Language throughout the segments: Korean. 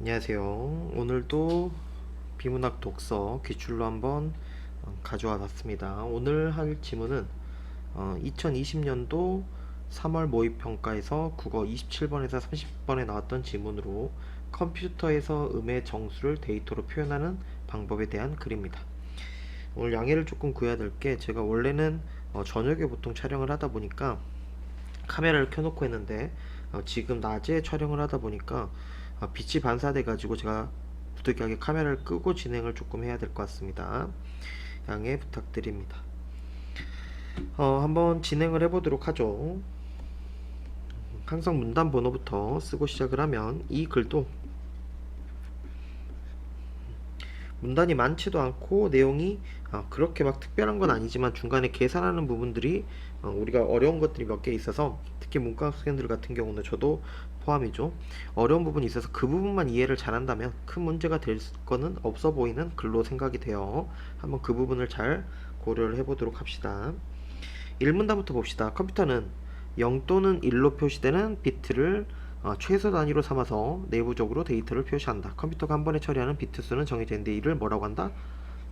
안녕하세요. 오늘도 비문학 독서 귀출로 한번 가져와 봤습니다. 오늘 할 지문은 2020년도 3월 모의평가에서 국어 27번에서 30번에 나왔던 지문으로 컴퓨터에서 음의 정수를 데이터로 표현하는 방법에 대한 글입니다. 오늘 양해를 조금 구해야 될 게, 제가 원래는 저녁에 보통 촬영을 하다 보니까 카메라를 켜놓고 했는데, 지금 낮에 촬영을 하다 보니까 빛이 반사돼 가지고 제가 부득이하게 카메라를 끄고 진행을 조금 해야 될 것 같습니다. 양해 부탁드립니다. 한번 진행을 해보도록 하죠. 항상 문단 번호부터 쓰고 시작을 하면 이 글도 문단이 많지도 않고 내용이 그렇게 막 특별한 건 아니지만 중간에 계산하는 부분들이 우리가 어려운 것들이 몇 개 있어서, 특히 문과 학생들 같은 경우는 저도 포함이죠. 어려운 부분이 있어서 그 부분만 이해를 잘한다면 큰 문제가 될 거는 없어 보이는 글로 생각이 돼요. 한번 그 부분을 잘 고려를 해보도록 합시다. 1문단부터 봅시다. 컴퓨터는 0 또는 1로 표시되는 비트를 최소 단위로 삼아서 내부적으로 데이터를 표시한다. 컴퓨터가 한 번에 처리하는 비트 수는 정해져 있는데 이를 뭐라고 한다?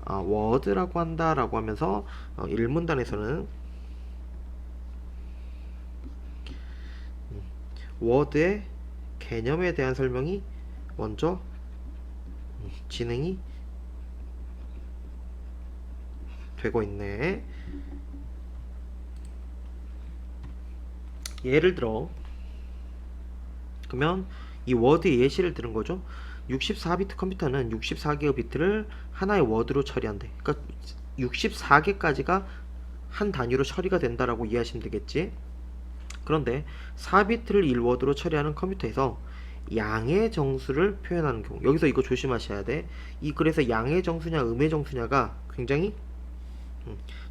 워드라고 한다 라고 하면서 1문단에서는 워드의 개념에 대한 설명이 먼저 진행이 되고 있네. 예를 들어, 그러면 이 워드의 예시를 들은 거죠. 64비트 컴퓨터는 64개의 비트를 하나의 워드로 처리한대. 그러니까 64개까지가 한 단위로 처리가 된다라고 이해하시면 되겠지. 그런데 4비트를 1워드로 처리하는 컴퓨터에서 양의 정수를 표현하는 경우, 여기서 이거 조심하셔야 돼. 이 글에서 양의 정수냐 음의 정수냐가 굉장히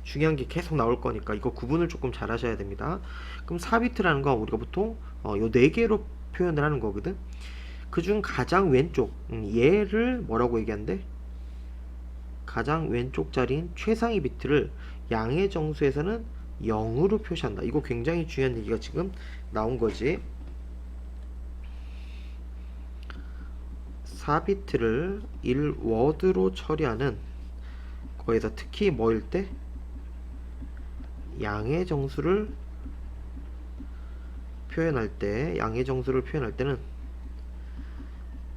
중요한 게 계속 나올 거니까 이거 구분을 조금 잘 하셔야 됩니다. 그럼 4비트라는 건 우리가 보통 요 4개로 표현을 하는 거거든. 그중 가장 왼쪽 얘를 뭐라고 얘기한대? 가장 왼쪽 자리인 최상위 비트를 양의 정수에서는 0으로 표시한다. 이거 굉장히 중요한 얘기가 지금 나온 거지. 4비트를 1워드로 처리하는 거에서 특히 뭐일 때? 양의 정수를 표현할 때, 양의 정수를 표현할 때는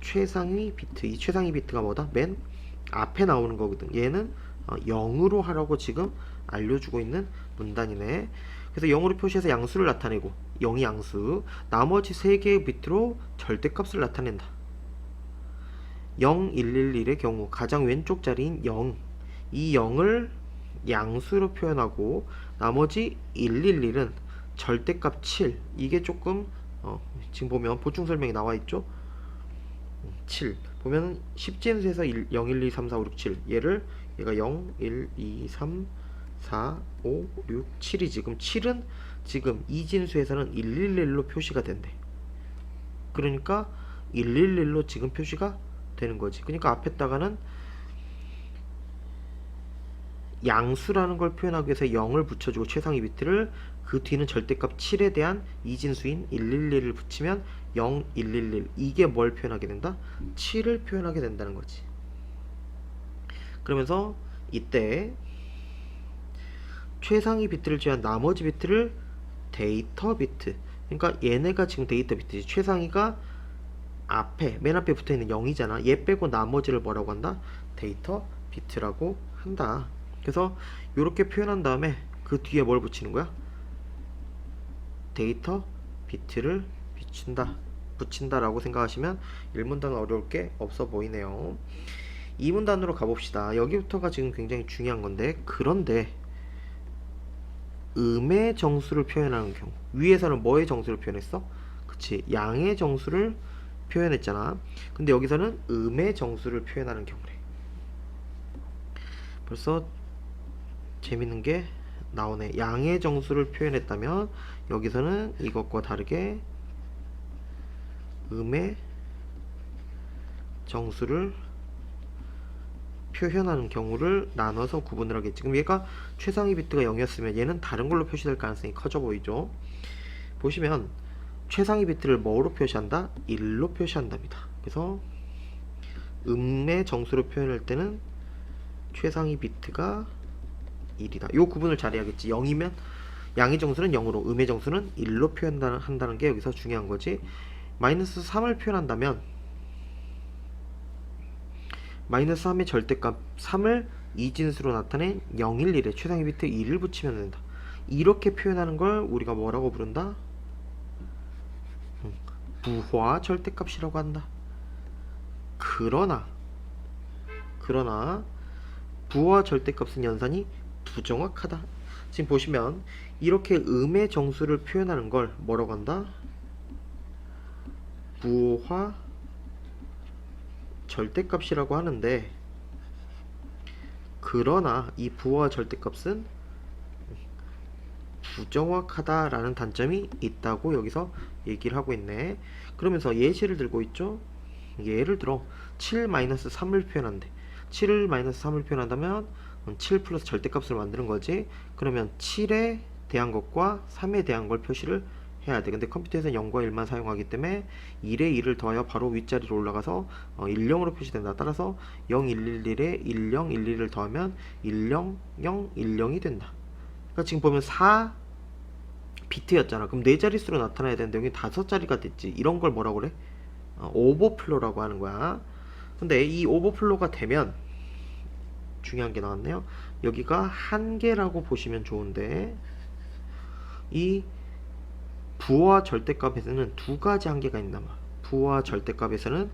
최상위 비트, 이 최상위 비트가 뭐다? 맨 앞에 나오는 거거든. 얘는 0으로 하라고 지금 알려주고 있는 문단이네. 그래서 0으로 표시해서 양수를 나타내고, 0이 양수, 나머지 3개의 비트로 절대값을 나타낸다. 0, 111의 경우 가장 왼쪽 자리인 0, 이 0을 양수로 표현하고 나머지 111은 절대값 7. 이게 조금 지금 보면 보충 설명이 나와 있죠. 7 보면 10진수에서 0, 1, 2, 3, 4, 5, 6, 7. 얘가 0, 1, 2, 3, 4, 5, 6, 7이 지금 7은 지금 이진수에서는 111로 표시가 된대. 그러니까 111로 지금 표시가 되는 거지. 그러니까 앞에다가는 양수라는 걸 표현하기 위해서 0을 붙여주고 최상위 비트를, 그 뒤는 절대값 7에 대한 이진수인 111을 붙이면 0, 111. 이게 뭘 표현하게 된다? 7을 표현하게 된다는 거지. 그러면서 이때 최상위 비트를 제외한 나머지 비트를 데이터 비트, 그러니까 얘네가 지금 데이터 비트지. 최상위가 맨 앞에 붙어있는 0이잖아. 얘 빼고 나머지를 뭐라고 한다? 데이터 비트라고 한다. 그래서 이렇게 표현한 다음에 그 뒤에 뭘 붙이는 거야? 데이터 비트를 붙인다라고 생각하시면 1문단은 어려울 게 없어 보이네요. 2문단으로 가봅시다. 여기부터가 지금 굉장히 중요한 건데, 그런데 음의 정수를 표현하는 경우, 위에서는 뭐의 정수를 표현했어? 그치, 양의 정수를 표현했잖아. 근데 여기서는 음의 정수를 표현하는 경우래. 벌써 재밌는 게 나오네. 양의 정수를 표현했다면 여기서는 이것과 다르게 음의 정수를 표현하는 경우를 나눠서 구분을 하겠지. 지금 얘가 최상위 비트가 0이었으면 얘는 다른 걸로 표시될 가능성이 커져 보이죠. 보시면 최상위 비트를 뭐로 표시한다? 1로 표시한답니다. 그래서 음의 정수로 표현할 때는 최상위 비트가 1이다. 요 구분을 잘해야겠지. 0이면 양의 정수는 0으로, 음의 정수는 1로 표현한다는 게 여기서 중요한 거지. 마이너스 3을 표현한다면 마이너스 3의 절대값 3을 이진수로 나타낸 0, 1, 1에 최상위 비트 1을 붙이면 된다. 이렇게 표현하는 걸 우리가 뭐라고 부른다? 부호화 절대값이라고 한다. 그러나 부호화 절대값은 연산이 부정확하다. 지금 보시면 이렇게 음의 정수를 표현하는 걸 뭐라고 한다? 부호화 절대값이라고 하는데, 그러나 이 부호화 절대값은 부정확하다라는 단점이 있다고 여기서 얘기를 하고 있네. 그러면서 예시를 들고 있죠. 예를 들어 7-3을 표현한대. 7-3을 표현한다면 7 플러스 절대값을 만드는 거지. 그러면 7에 대한 것과 3에 대한 걸 표시를 해야 돼. 근데 컴퓨터에서는 0과 1만 사용하기 때문에 1에 2를 더하여 바로 윗자리로 올라가서 10으로 표시된다. 따라서 0, 1, 1에 10, 11을 더하면 10, 0, 10이 된다. 그러니까 지금 보면 4 비트였잖아. 그럼 4자릿수로 나타나야 되는데 여기 5자리가 됐지. 이런 걸 뭐라고 그래? 오버플로라고 하는 거야. 근데 이 오버플로가 되면 중요한 게 나왔네요. 여기가 한계라고 보시면 좋은데, 이 부호화 절대값에서는 두 가지 한계가 있나 봐. 부호화 절대값에서는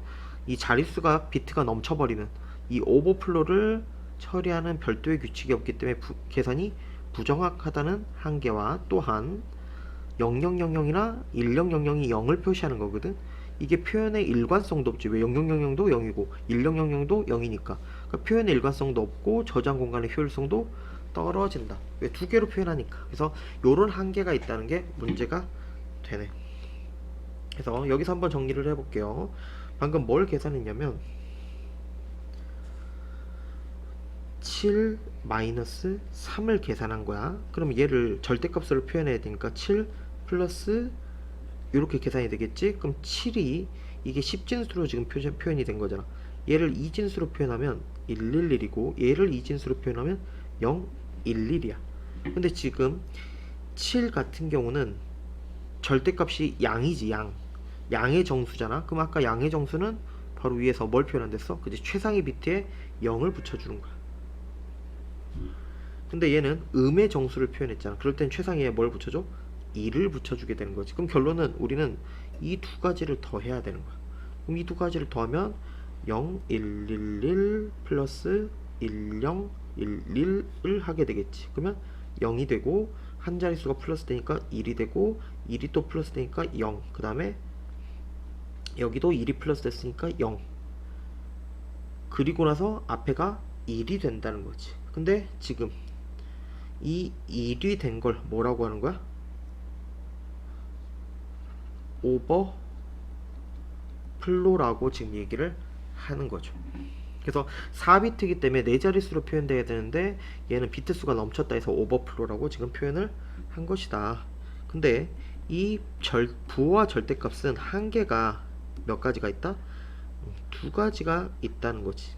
이 자릿수가 비트가 넘쳐버리는 이 오버플로를 처리하는 별도의 규칙이 없기 때문에 계산이 부정확하다는 한계와, 또한 0000이나 1000이 0을 표시하는 거거든. 이게 표현의 일관성도 없지. 왜 0000도 0이고 1000도 0이니까. 그러니까 표현의 일관성도 없고 저장 공간의 효율성도 떨어진다. 왜? 두 개로 표현하니까. 그래서 요런 한계가 있다는 게 문제가 되네. 그래서 여기서 한번 정리를 해볼게요. 방금 뭘 계산했냐면 7-3을 계산한 거야. 그럼 얘를 절대값으로 표현해야 되니까 7 플러스 이렇게 계산이 되겠지. 그럼 7이 이게 10진수로 지금 표현이 된 거잖아. 얘를 2진수로 표현하면 111이고 얘를 2진수로 표현하면 011이야. 근데 지금 7 같은 경우는 절대값이 양이지. 양의 정수잖아. 그럼 아까 양의 정수는 바로 위에서 뭘 표현한댔어? 그지? 최상위 비트에 0을 붙여주는 거야. 근데 얘는 음의 정수를 표현했잖아. 그럴 땐 최상위에 뭘 붙여줘? 2를 붙여주게 되는 거지. 그럼 결론은 우리는 이 두 가지를 더해야 되는 거야. 그럼 이 두 가지를 더하면 0, 1, 1, 1 플러스 1, 0, 1, 1을 하게 되겠지. 그러면 0이 되고 한 자릿수가 플러스 되니까 1이 되고 1이 또 플러스 되니까 0. 그 다음에 여기도 1이 플러스 됐으니까 0. 그리고 나서 앞에가 1이 된다는 거지. 근데 지금 이 1이 된 걸 뭐라고 하는 거야? 오버플로라고 지금 얘기를 하는 거죠. 그래서 4비트이기 때문에 4자릿수로 표현돼야 되는데 얘는 비트 수가 넘쳤다 해서 오버플로라고 지금 표현을 한 것이다. 근데 이 부호화 절대값은 한계가 몇 가지가 있다? 두 가지가 있다는 거지.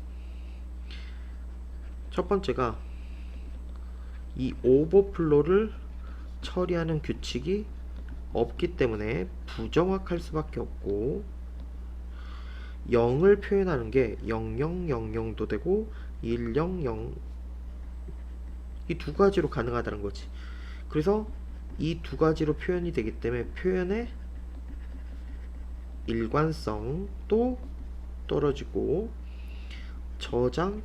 첫 번째가 이 오버플로를 처리하는 규칙이 없기 때문에 부정확할 수밖에 없고, 0을 표현하는 게 0000도 되고 100 이 두 가지로 가능하다는 거지. 그래서 이 두 가지로 표현이 되기 때문에 표현의 일관성도 떨어지고 저장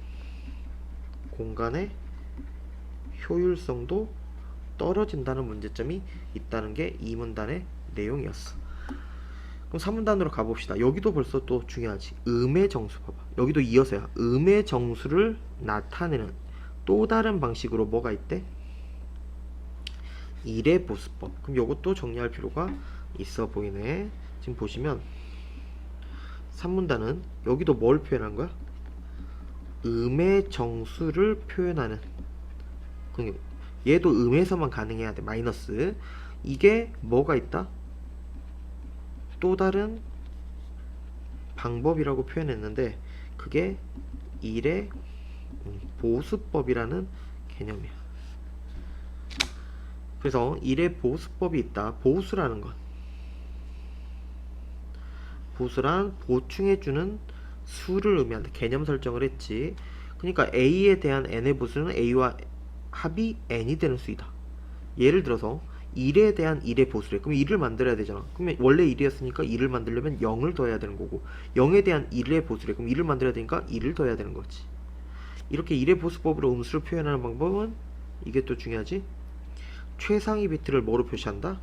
공간의 효율성도 떨어진다는 문제점이 있다는 게 이 문단의 내용이었어. 그럼 3문단으로 가봅시다. 여기도 벌써 또 중요하지. 음의 정수 봐봐. 여기도 이어서야. 음의 정수를 나타내는 또 다른 방식으로 뭐가 있대? 1의 보수법. 그럼 요것도 정리할 필요가 있어 보이네. 지금 보시면 3문단은 여기도 뭘 표현한 거야? 음의 정수를 표현하는. 얘도 음에서만 가능해야 돼. 마이너스. 이게 뭐가 있다? 또 다른 방법이라고 표현했는데 그게 1의 보수법이라는 개념이야. 그래서 1의 보수법이 있다. 보수라는 건 보수란 보충해주는 수를 의미한다. 개념 설정을 했지. 그러니까 A에 대한 n의 보수는 A와 합이 n이 되는 수이다. 예를 들어서 1에 대한 1의 보수래. 그럼 1을 만들어야 되잖아. 그러면 원래 1이었으니까 1을 만들려면 0을 더해야 되는 거고, 0에 대한 1의 보수래. 그럼 1을 만들어야 되니까 1을 더해야 되는 거지. 이렇게 1의 보수법으로 음수를 표현하는 방법은 이게 또 중요하지. 최상위 비트를 뭐로 표시한다?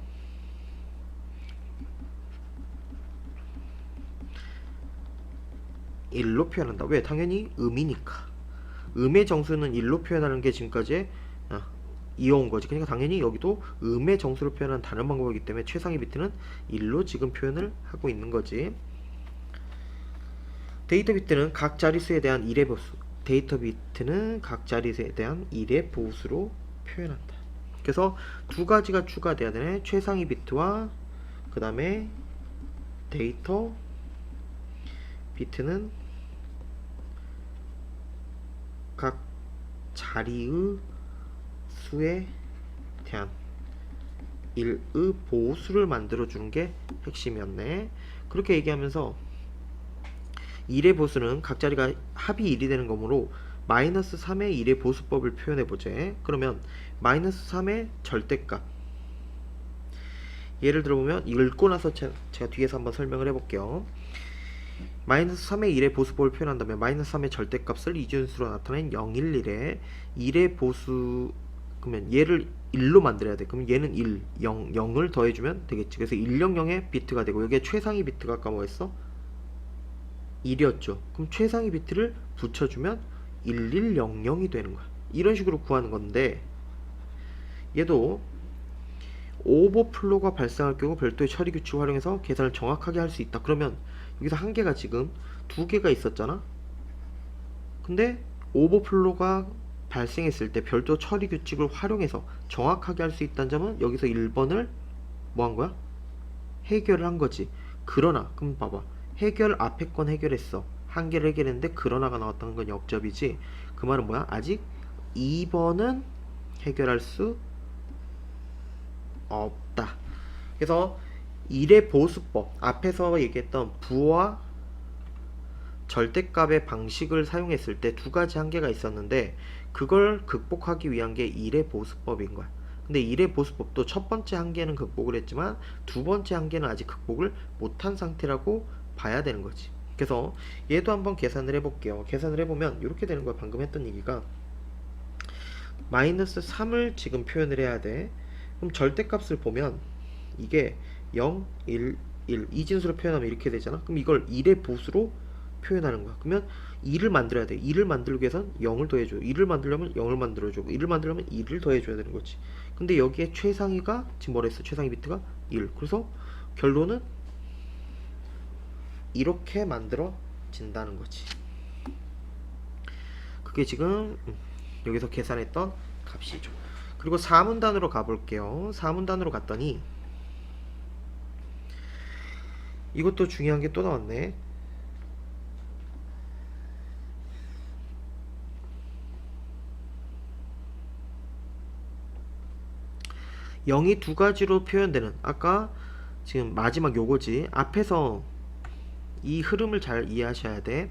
1로 표현한다. 왜? 당연히 음이니까. 음의 정수는 1로 표현하는 게 지금까지 이어온 거지. 그러니까 당연히 여기도 음의 정수로 표현하는 다른 방법이기 때문에 최상위 비트는 1로 지금 표현을 하고 있는 거지. 데이터 비트는 각 자릿수에 대한 1의 보수. 데이터 비트는 각 자릿수에 대한 1의 보수로 표현한다. 그래서 두 가지가 추가돼야 되네. 최상위 비트와 그 다음에 데이터 비트는 각 자리의 수에 대한 1의 보수를 만들어주는 게 핵심이었네. 그렇게 얘기하면서 1의 보수는 각 자리가 합이 1이 되는 거므로 마이너스 3의 1의 보수법을 표현해보제. 그러면 마이너스 3의 절대값, 예를 들어보면 읽고 나서 제가 뒤에서 한번 설명을 해볼게요. 마이너스 3의 1의 보수법을 표현한다면 마이너스 3의 절대값을 이준수로 나타낸 0, 1, 1의 1의 보수, 그러면 얘를 1로 만들어야 돼. 그럼 얘는 1, 0, 0을 더해주면 되겠지. 그래서 100의 비트가 되고, 여기에 최상위 비트가 아까 뭐였어? 1이었죠. 그럼 최상위 비트를 붙여주면 1100이 되는 거야. 이런 식으로 구하는 건데, 얘도 오버플로가 발생할 경우 별도의 처리 규칙을 활용해서 계산을 정확하게 할 수 있다. 그러면 여기서 한 개가 지금 두 개가 있었잖아. 근데 오버플로가 발생했을 때 별도 처리 규칙을 활용해서 정확하게 할 수 있다는 점은 여기서 1번을 뭐 한 거야? 해결을 한 거지. 그러나 그럼 봐봐. 해결 앞에 건 해결했어. 한 개를 해결했는데 그러나가 나왔다는 건 역접이지. 그 말은 뭐야? 아직 2번은 해결할 수 없다. 그래서 1의 보수법, 앞에서 얘기했던 부와 절대값의 방식을 사용했을 때 두 가지 한계가 있었는데 그걸 극복하기 위한 게 1의 보수법인 거야. 근데 1의 보수법도 첫 번째 한계는 극복을 했지만 두 번째 한계는 아직 극복을 못한 상태라고 봐야 되는 거지. 그래서 얘도 한번 계산을 해볼게요. 계산을 해보면 이렇게 되는 거야. 방금 했던 얘기가 마이너스 3을 지금 표현을 해야 돼. 그럼 절대값을 보면 이게 0, 1, 1 이진수로 표현하면 이렇게 되잖아. 그럼 이걸 1의 보수로 표현하는 거야. 그러면 2를 만들어야 돼. 2를 만들기 위해선 0을 더해줘. 2를 만들려면 0을 만들어주고 2를 만들려면 2를 더해줘야 되는 거지. 근데 여기에 최상위가 지금 뭐라 했어? 최상위 비트가 1. 그래서 결론은 이렇게 만들어진다는 거지. 그게 지금 여기서 계산했던 값이죠. 그리고 4문단으로 가볼게요. 4문단으로 갔더니 이것도 중요한 게 또 나왔네. 영이 두 가지로 표현되는, 아까 지금 마지막 요거지. 앞에서 이 흐름을 잘 이해하셔야 돼.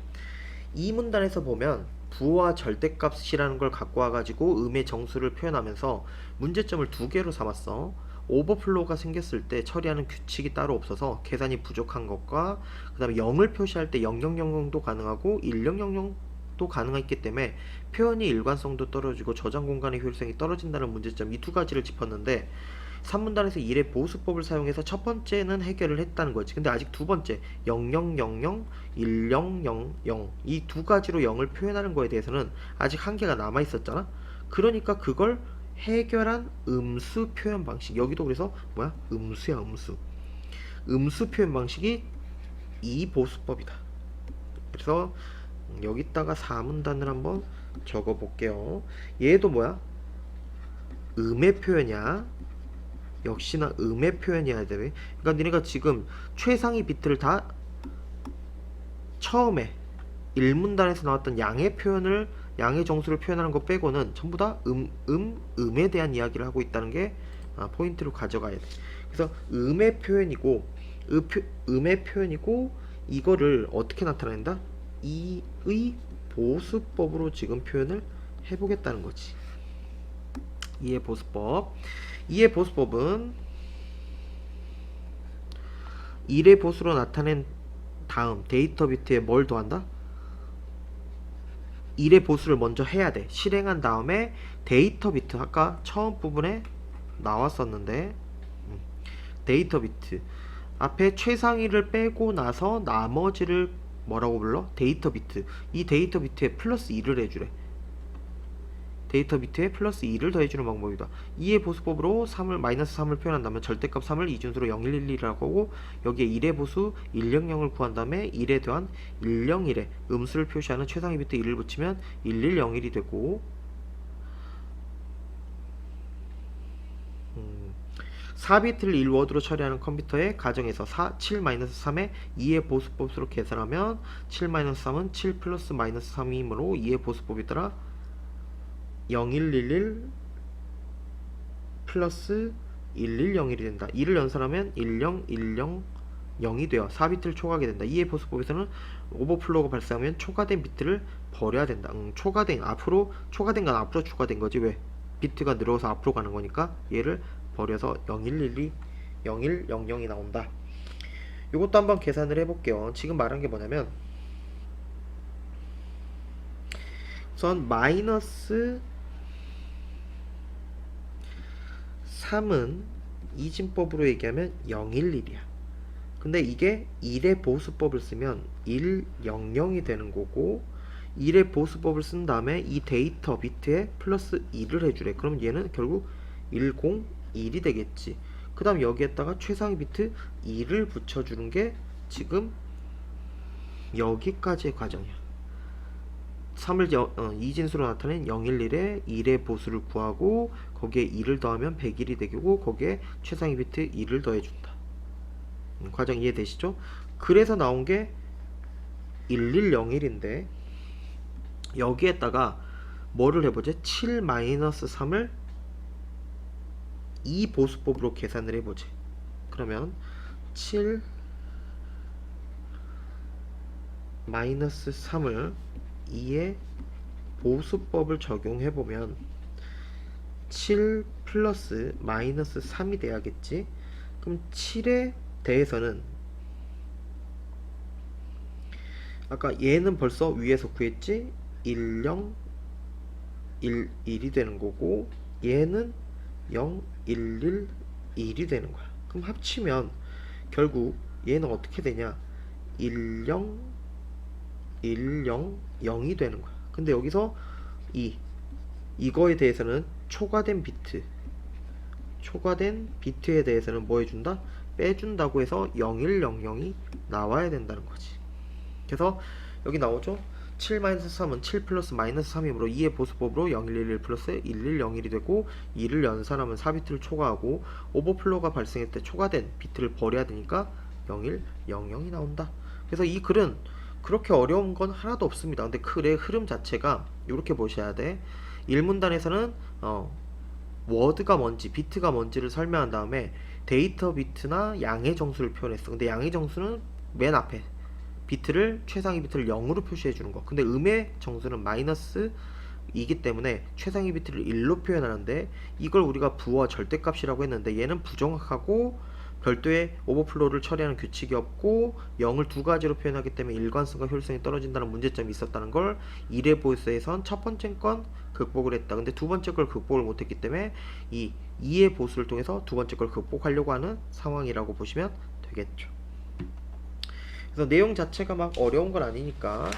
이 문단에서 보면 부와 절대값이라는 걸 갖고 와가지고 음의 정수를 표현하면서 문제점을 두 개로 삼았어. 오버플로우가 생겼을 때 처리하는 규칙이 따로 없어서 계산이 부족한 것과 그 다음에 0을 표시할 때 0000도 가능하고 1000도 가능했기 때문에 표현이 일관성도 떨어지고 저장 공간의 효율성이 떨어진다는 문제점, 이 두 가지를 짚었는데 3문단에서 1의 보수법을 사용해서 첫 번째는 해결을 했다는 거지. 근데 아직 두 번째 0000, 1000 이 두 가지로 0을 표현하는 거에 대해서는 아직 한계가 남아 있었잖아. 그러니까 그걸 해결한 음수 표현 방식, 여기도 그래서 뭐야? 음수야, 음수. 음수 표현 방식이 이 보수법이다. 그래서 여기다가 4문단을 한번 적어 볼게요. 얘도 뭐야? 음의 표현이야. 역시나 음의 표현이어야 돼. 그러니까 니네가 지금 최상위 비트를 다 처음에 일문단에서 나왔던 양의 정수를 표현하는 것 빼고는 전부 다 음에 대한 이야기를 하고 있다는 게 포인트로 가져가야 돼. 그래서 음의 표현이고 이거를 어떻게 나타낸다? 이의 보수법으로 지금 표현을 해보겠다는 거지. 이의 보수법. 이의 보수법은 1의 보수로 나타낸 다음 데이터 비트에 뭘 더한다? 1의 보수를 먼저 해야 돼. 실행한 다음에 데이터 비트, 아까 처음 부분에 나왔었는데 데이터 비트 앞에 최상위를 빼고 나서 나머지를 뭐라고 불러? 데이터 비트. 이 데이터 비트에 플러스 2를 해주래. 데이터 비트에 플러스 2를 더해주는 방법이다. 2의 보수법으로 마이너스 3을 표현한다면 절대값 3을 이준수로 0, 1, 1, 2라고 하고 여기에 1의 보수 1, 0, 0을 구한 다음에 1에 더한 1, 0, 1에 음수를 표시하는 최상위 비트 1을 붙이면 1, 1, 0, 1이 되고 4비트를 1워드로 처리하는 컴퓨터의 가정에서 7-3의 2의 보수법으로 계산하면 7-3은 7 플러스 마이너스 3이므로 2의 보수법에 따라 0111 플러스 1101이 된다. 2를 연산하면 10100이 되어 4비트를 초과하게 된다. 2의 보수법에서는 오버플로우가 발생하면 초과된 비트를 버려야 된다. 초과된 건 앞으로 추가된 거지. 왜? 비트가 늘어서 앞으로 가는 거니까 얘를 버려서 0112 0100이 나온다. 이것도 한번 계산을 해볼게요. 지금 말한 게 뭐냐면 우선 마이너스 3은 이진법으로 얘기하면 011이야. 근데 이게 1의 보수법을 쓰면 100이 되는 거고 1의 보수법을 쓴 다음에 이 데이터 비트에 플러스 2를 해주래. 그럼 얘는 결국 101이 되겠지. 그 다음 여기에다가 최상위 비트 2를 붙여주는 게 지금 여기까지의 과정이야. 3을 이진수로 나타낸 011에 1의 보수를 구하고 거기에 2를 더하면 101이 되고 거기에 최상위 비트 2를 더해준다. 과정 이해되시죠? 그래서 나온 게 1101인데 여기에다가 뭐를 해보지? 7-3을 이 보수법으로 계산을 해보지. 그러면 7 3을 2의 보수법을 적용해보면 7 플러스 마이너스 3이 돼야겠지. 그럼 7에 대해서는 아까 얘는 벌써 위에서 구했지. 10 11이 되는 거고 얘는 0 11 1이 되는 거야. 그럼 합치면 결국 얘는 어떻게 되냐? 10 10이 되는 거야. 근데 여기서 이거에 대해서는 초과된 비트에 대해서는 뭐 해준다? 빼준다고 해서 0100이 나와야 된다는 거지. 그래서 여기 나오죠? 7-3은 7 플러스 마이너스 3이므로 2의 보수법으로 0111 플러스 1101이 되고 2를 연산하면 4비트를 초과하고 오버플로우가 발생할 때 초과된 비트를 버려야 되니까 0100이 나온다. 그래서 이 글은 그렇게 어려운 건 하나도 없습니다. 근데 글의 흐름 자체가 이렇게 보셔야 돼. 1문단에서는 워드가 뭔지 비트가 뭔지를 설명한 다음에 데이터 비트나 양의 정수를 표현했어. 근데 양의 정수는 맨 앞에 최상위 비트를 0으로 표시해 주는 거. 근데 음의 정수는 마이너스 이기 때문에 최상위 비트를 1로 표현하는데 이걸 우리가 부와 절대값이라고 했는데 얘는 부정확하고 별도의 오버플로우를 처리하는 규칙이 없고 0을 두 가지로 표현하기 때문에 일관성과 효율성이 떨어진다는 문제점이 있었다는 걸 1의 보수에선 첫 번째 건 극복을 했다. 근데 두 번째 걸 극복을 못했기 때문에 이 2의 보수를 통해서 두 번째 걸 극복하려고 하는 상황이라고 보시면 되겠죠. 그래서 내용 자체가 막 어려운 건 아니니까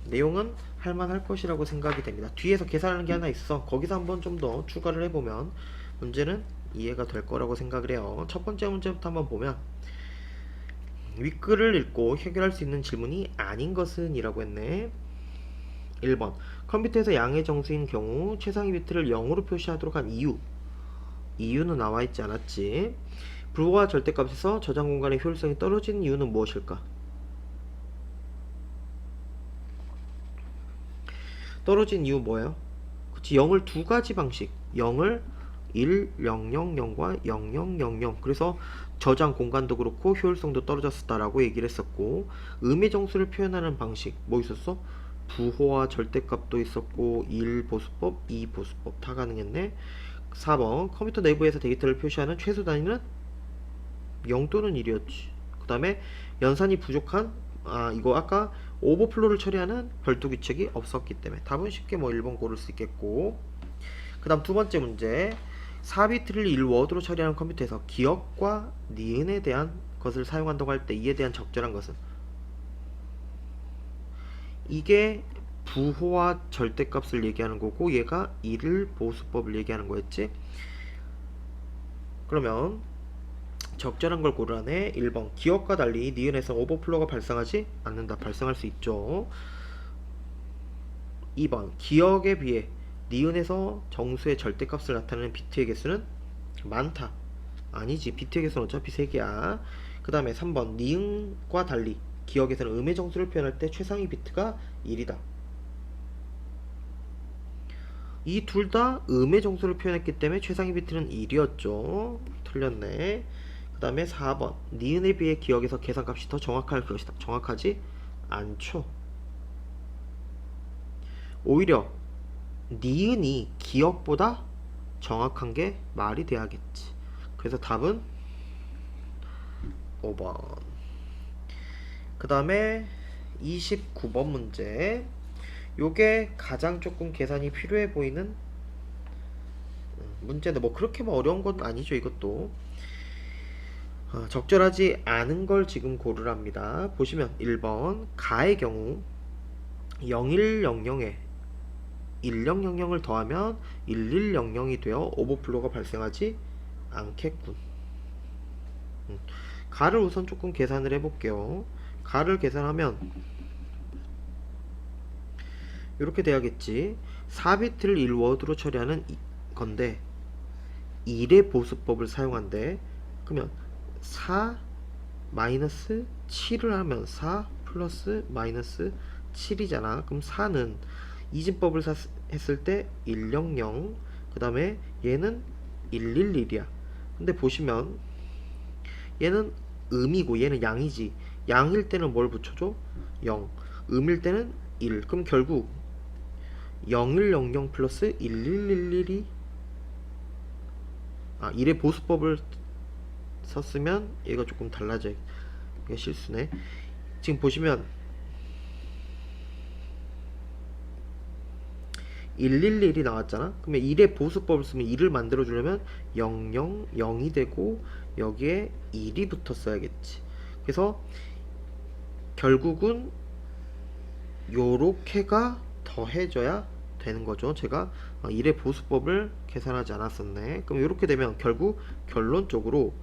내용은 할만할 것이라고 생각이 됩니다. 뒤에서 계산하는 게 하나 있어. 거기서 한번 좀 더 추가를 해보면 문제는 이해가 될 거라고 생각을 해요. 첫 번째 문제부터 한번 보면 윗글을 읽고 해결할 수 있는 질문이 아닌 것은 이라고 했네. 1번 컴퓨터에서 양의 정수인 경우 최상위 비트를 0으로 표시하도록 한 이유는 나와있지 않았지. 부호와 절대값에서 저장 공간의 효율성이 떨어지는 이유는 무엇일까? 떨어진 이유 뭐예요? 그치, 0을 두 가지 방식, 0을 1, 0, 0, 0과 0, 0, 0, 0. 그래서 저장 공간도 그렇고 효율성도 떨어졌다라고 얘기를 했었고, 음의 정수를 표현하는 방식 뭐 있었어? 부호와 절대값도 있었고, 1 보수법, 2 보수법 다 가능했네. 4번 컴퓨터 내부에서 데이터를 표시하는 최소 단위는 0 또는 1이었지. 그 다음에 연산이 부족한, 이거 아까 오버플로를 처리하는 별도 규칙이 없었기 때문에 답은 쉽게 뭐 1번 고를 수 있겠고, 그 다음 두 번째 문제, 4비트를 1워드로 처리하는 컴퓨터에서 기억과 니은에 대한 것을 사용한다고 할 때 이에 대한 적절한 것은, 이게 부호와 절대값을 얘기하는 거고 얘가 1을 보수법을 얘기하는 거였지. 그러면 적절한 걸 고르라네. 1번 기억과 달리 니은에서 오버플로가 발생하지 않는다. 발생할 수 있죠. 2번 기억에 비해 니은에서 정수의 절대값을 나타내는 비트의 개수는 많다. 아니지, 비트의 개수는 어차피 3개야. 그 다음에 3번 니은과 달리 기억에서는 음의 정수를 표현할 때 최상위 비트가 1이다. 이 둘 다 음의 정수를 표현했기 때문에 최상위 비트는 1이었죠. 틀렸네. 그 다음에 4번 니은에 비해 기억에서 계산값이 더 정확할 것이다. 정확하지 않죠. 오히려 니은이 기억보다 정확한 게 말이 돼야겠지. 그래서 답은 5번. 그 다음에 29번 문제, 요게 가장 조금 계산이 필요해 보이는 문제인데 뭐 그렇게 뭐 어려운 건 아니죠. 이것도 적절하지 않은 걸 지금 고르랍니다. 보시면 1번 가의 경우 0100에 1000을 더하면 1100이 되어 오버플로가 발생하지 않겠군. 가를 우선 조금 계산을 해볼게요. 가를 계산하면 이렇게 돼야겠지. 4비트를 1워드로 처리하는 건데 1의 보수법을 사용한대. 그러면 4 마이너스 7을 하면 4 플러스 마이너스 7이잖아. 그럼 4는 이진법을 했을 때 100, 그 다음에 얘는 111이야. 근데 보시면 얘는 음이고 얘는 양이지. 양일 때는 뭘 붙여줘? 0. 음일 때는 1. 그럼 결국 0100 플러스 1111이 1의 보수법을 썼으면 얘가 조금 달라져. 이게 실수네. 지금 보시면 111이 나왔잖아. 그러면 1의 보수법을 쓰면 1을 만들어 주려면 00, 0이 되고 여기에 1이 붙었어야겠지. 그래서 결국은 요렇게가 더해져야 되는 거죠. 제가 1의 보수법을 계산하지 않았었네. 그럼 이렇게 되면 결국 결론적으로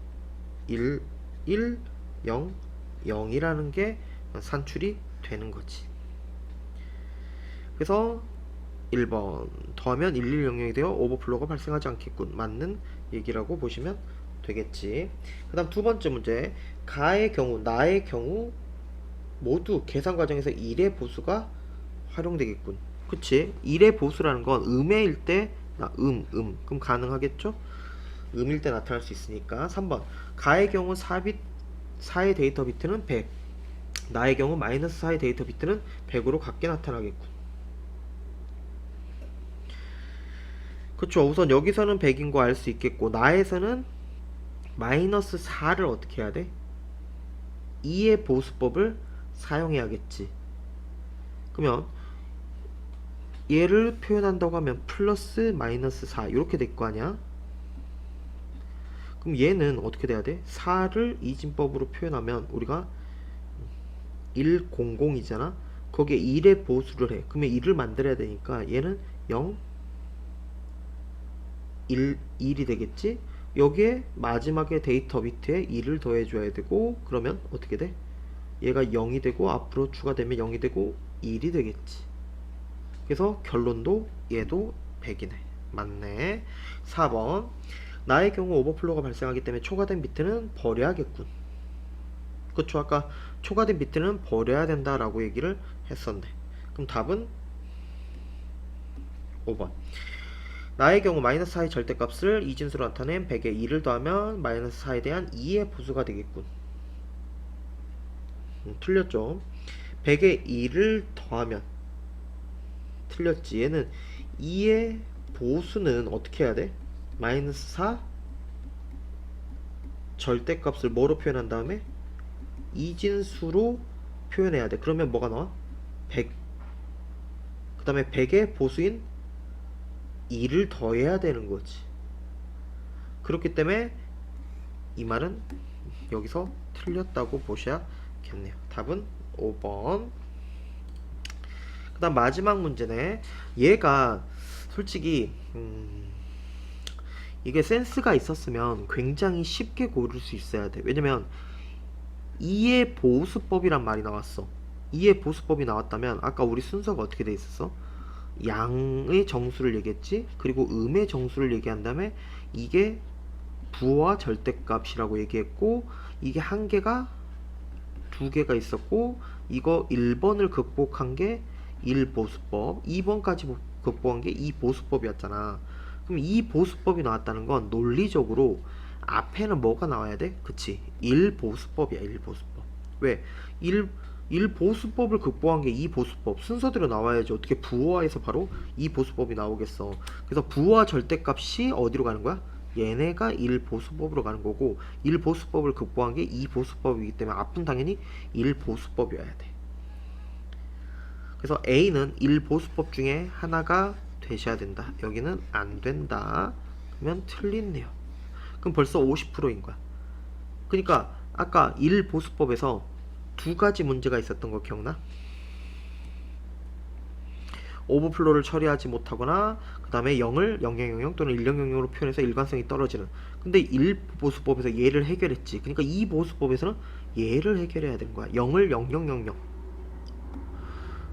1, 1, 0, 0이라는 게 산출이 되는 거지. 그래서 1번 더하면 1100이 되어 오버플로가 발생하지 않겠군. 맞는 얘기라고 보시면 되겠지. 그 다음 두 번째 문제, 가의 경우, 나의 경우 모두 계산 과정에서 1의 보수가 활용되겠군. 그치? 1의 보수라는 건 음해일 때 그럼 가능하겠죠? 음일 때 나타날 수 있으니까. 3번 가의 경우 4의 데이터 비트는 100, 나의 경우 마이너스 4의 데이터 비트는 100으로 같게 나타나겠군. 그쵸. 우선 여기서는 100인 거 알 수 있겠고, 나에서는 마이너스 4를 어떻게 해야 돼? 2의 보수법을 사용해야겠지. 그러면 얘를 표현한다고 하면 플러스 마이너스 4 이렇게 될 거 아니야. 그럼 얘는 어떻게 돼야 돼? 4를 이진법으로 표현하면 우리가 100이잖아. 거기에 1의 보수를 해. 그러면 1을 만들어야 되니까 얘는 0, 1이 되겠지. 여기에 마지막에 데이터 비트에 1을 더해줘야 되고, 그러면 어떻게 돼? 얘가 0이 되고 앞으로 추가되면 0이 되고 1이 되겠지. 그래서 결론도 얘도 100이네. 맞네. 4번 나의 경우 오버플로가 발생하기 때문에 초과된 비트는 버려야겠군. 그쵸. 아까 초과된 비트는 버려야 된다라고 얘기를 했었네. 그럼 답은 5번. 나의 경우 마이너스 4의 절대값을 이진수로 나타낸 100에 2를 더하면 마이너스 4에 대한 2의 보수가 되겠군. 틀렸죠. 100에 2를 더하면 틀렸지. 얘는 2의 보수는 어떻게 해야 돼? 마이너스 4 절대값을 뭐로 표현한 다음에 이진수로 표현해야 돼. 그러면 뭐가 나와? 100. 그 다음에 100의 보수인 2를 더해야 되는 거지. 그렇기 때문에 이 말은 여기서 틀렸다고 보셔야겠네요. 답은 5번. 그 다음 마지막 문제네. 얘가 솔직히 이게 센스가 있었으면 굉장히 쉽게 고를 수 있어야 돼. 왜냐면 2의 보수법이란 말이 나왔어. 2의 보수법이 나왔다면 아까 우리 순서가 어떻게 돼 있었어? 양의 정수를 얘기했지. 그리고 음의 정수를 얘기한 다음에 이게 부호와 절대값이라고 얘기했고, 이게 한 개가 두 개가 있었고, 이거 1번을 극복한 게 1보수법, 2번까지 극복한 게 2보수법이었잖아. 그럼 이 보수법이 나왔다는 건 논리적으로 앞에는 뭐가 나와야 돼? 그치, 1보수법이야. 1보수법. 왜? 1보수법을 극복한 게 2보수법. 순서대로 나와야지. 어떻게 부호화해서 바로 2보수법이 나오겠어. 그래서 부호화 절대값이 어디로 가는 거야? 얘네가 1보수법으로 가는 거고, 1보수법을 극복한 게 2보수법이기 때문에 앞은 당연히 1보수법이어야 돼. 그래서 A는 1보수법 중에 하나가 되셔야 된다. 여기는 안 된다. 그러면 틀린네요. 그럼 벌써 50%인 거야. 그러니까 아까 1보수법에서 두 가지 문제가 있었던 거 기억나? 오버플로를 처리하지 못하거나 그 다음에 0을 0000 또는 1000으로 표현해서 일관성이 떨어지는. 근데 1보수법에서 얘를 해결했지. 그러니까 2보수법에서는 얘를 해결해야 되는 거야. 0을 0000.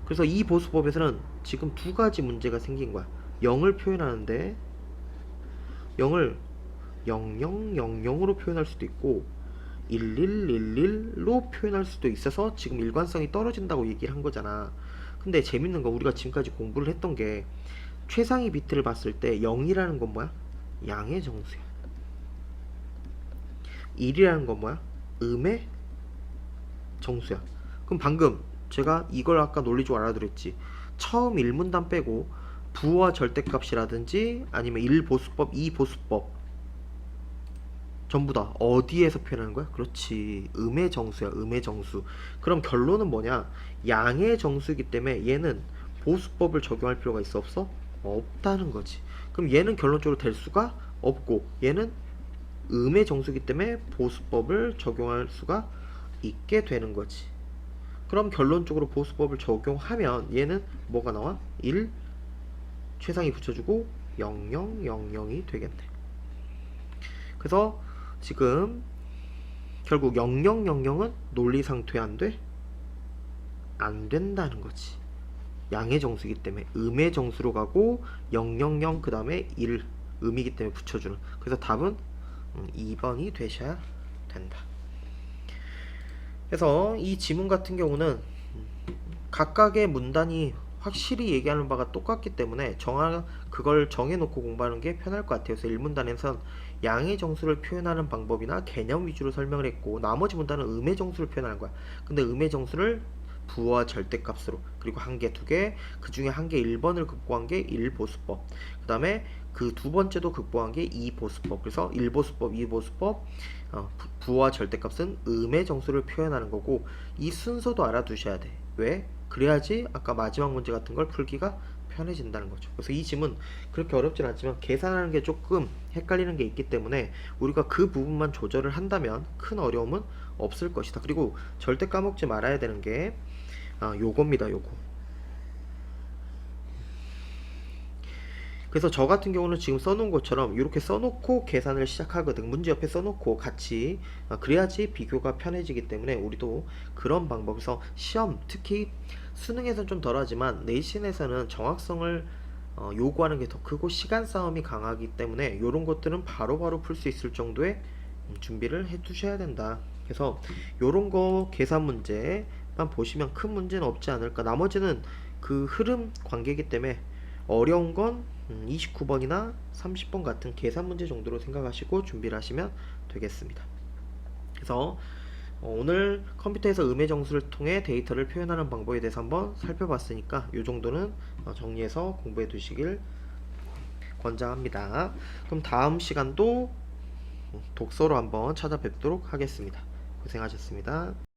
그래서 2보수법에서는 지금 두 가지 문제가 생긴 거야. 0을 표현하는데 0을 0000으로 표현할 수도 있고 1111로 표현할 수도 있어서 지금 일관성이 떨어진다고 얘기를 한 거잖아. 근데 재밌는 건 우리가 지금까지 공부를 했던 게 최상위 비트를 봤을 때 0이라는 건 뭐야? 양의 정수야. 1이라는 건 뭐야? 음의 정수야. 그럼 방금 제가 이걸 아까 논리적으로 알아들었지. 처음 1문단 빼고 부호와 절대값이라든지 아니면 1보수법, 2보수법 전부 다 어디에서 표현하는 거야? 그렇지, 음의 정수야. 음의 정수. 그럼 결론은 뭐냐? 양의 정수이기 때문에 얘는 보수법을 적용할 필요가 있어 없어? 없다는 거지. 그럼 얘는 결론적으로 될 수가 없고 얘는 음의 정수이기 때문에 보수법을 적용할 수가 있게 되는 거지. 그럼 결론적으로 보수법을 적용하면 얘는 뭐가 나와? 1 최상위 붙여주고 0000이 되겠네. 그래서 지금 결국 0000은 논리상 돼 안 돼? 안 된다는 거지. 양의 정수이기 때문에 음의 정수로 가고 000 그 다음에 1 음이기 때문에 붙여주는. 그래서 답은 2번이 되셔야 된다. 그래서 이 지문 같은 경우는 각각의 문단이 확실히 얘기하는 바가 똑같기 때문에 그걸 정해놓고 공부하는 게 편할 것 같아요. 그래서 1문단에선 양의 정수를 표현하는 방법이나 개념 위주로 설명을 했고, 나머지 문단은 음의 정수를 표현하는 거야. 근데 음의 정수를 부호와 절대값으로, 그리고 한 개, 두 개, 그 중에 한 개 1번을 극복한 게 1보수법, 그 다음에 그 두 번째도 극복한 게 2보수법. 그래서 1보수법, 2보수법, 부호와 절대값은 음의 정수를 표현하는 거고, 이 순서도 알아두셔야 돼. 왜? 그래야지 아까 마지막 문제 같은 걸 풀기가 편해진다는 거죠. 그래서 이 지문 그렇게 어렵진 않지만 계산하는 게 조금 헷갈리는 게 있기 때문에 우리가 그 부분만 조절을 한다면 큰 어려움은 없을 것이다. 그리고 절대 까먹지 말아야 되는 게 요겁니다. 요거. 그래서 저 같은 경우는 지금 써놓은 것처럼 이렇게 써놓고 계산을 시작하거든. 문제 옆에 써놓고 같이, 그래야지 비교가 편해지기 때문에 우리도 그런 방법에서 시험, 특히 수능에서는 좀 덜하지만 내신에서는 정확성을 요구하는 게 더 크고 시간 싸움이 강하기 때문에 이런 것들은 바로바로 풀 수 있을 정도의 준비를 해 두셔야 된다. 그래서 요런 거 계산 문제만 보시면 큰 문제는 없지 않을까. 나머지는 그 흐름 관계이기 때문에 어려운 건 29번이나 30번 같은 계산 문제 정도로 생각하시고 준비를 하시면 되겠습니다. 그래서 오늘 컴퓨터에서 음의 정수를 통해 데이터를 표현하는 방법에 대해서 한번 살펴봤으니까 이 정도는 정리해서 공부해 두시길 권장합니다. 그럼 다음 시간도 독서로 한번 찾아뵙도록 하겠습니다. 고생하셨습니다.